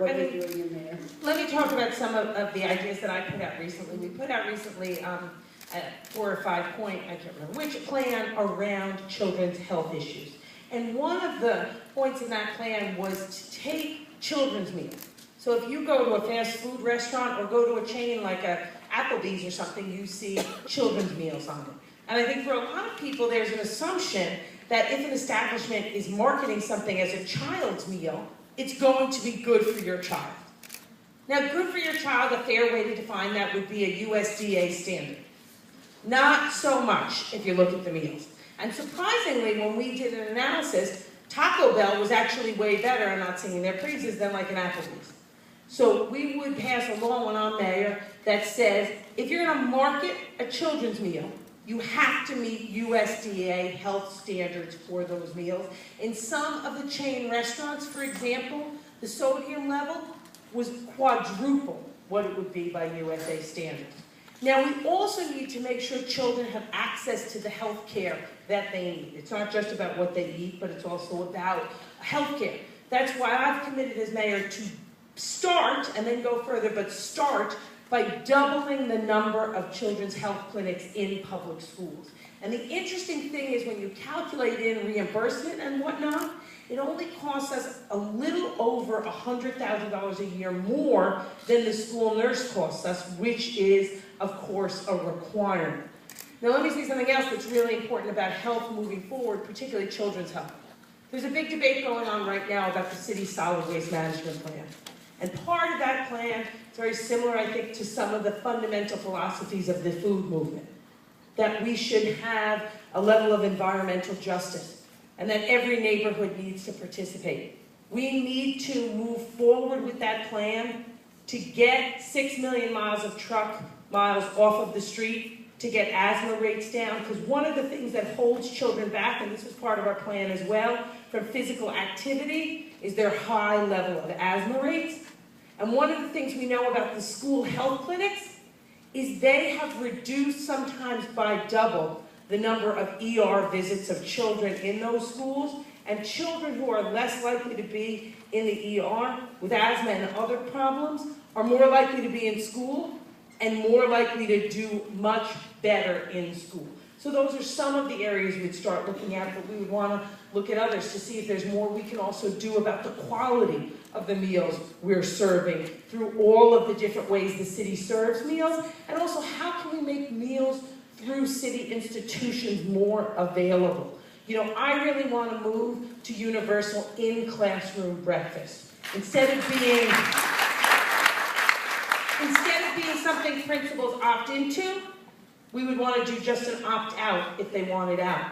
what you're doing in there. Let me talk about some of the ideas that I put out recently. We put out recently a 4 or 5 point, I can't remember which, plan around children's health issues. And one of the points in that plan was to take children's meals. So if you go to a fast food restaurant or go to a chain like a Applebee's or something, you see children's meals on it. And I think for a lot of people, there's an assumption that if an establishment is marketing something as a child's meal, it's going to be good for your child. Now, good for your child, a fair way to define that would be a USDA standard. Not so much if you look at the meals. And surprisingly, when we did an analysis, Taco Bell was actually way better, I'm not singing their praises, than like an Applebee's. So we would pass a law when I'm mayor that says, if you're going to market a children's meal, you have to meet USDA health standards for those meals. In some of the chain restaurants, for example, the sodium level was quadruple what it would be by USA standards. Now, we also need to make sure children have access to the health care that they need. It's not just about what they eat, but it's also about health care. That's why I've committed as mayor to start, and then go further, but start by doubling the number of children's health clinics in public schools. And the interesting thing is when you calculate in reimbursement and whatnot, it only costs us a little over $100,000 a year more than the school nurse costs us, which is, of course, a requirement. Now let me say something else that's really important about health moving forward, particularly children's health. There's a big debate going on right now about the city's solid waste management plan. And part of that plan is very similar, I think, to some of the fundamental philosophies of the food movement. That we should have a level of environmental justice, and that every neighborhood needs to participate. We need to move forward with that plan to get 6 million miles of truck miles off of the street, to get asthma rates down, because one of the things that holds children back, and this was part of our plan as well, from physical activity, is their high level of asthma rates. And one of the things we know about the school health clinics is they have reduced, sometimes by double, the number of ER visits of children in those schools, and children who are less likely to be in the ER with asthma and other problems are more likely to be in school and more likely to do much better in school. So those are some of the areas we'd start looking at, but we would want to look at others to see if there's more we can also do about the quality of the meals we're serving through all of the different ways the city serves meals, and also how can we make meals through city institutions more available. You know, I really want to move to universal in-classroom breakfast. Instead of being something principals opt into, we would want to do just an opt-out if they want it out.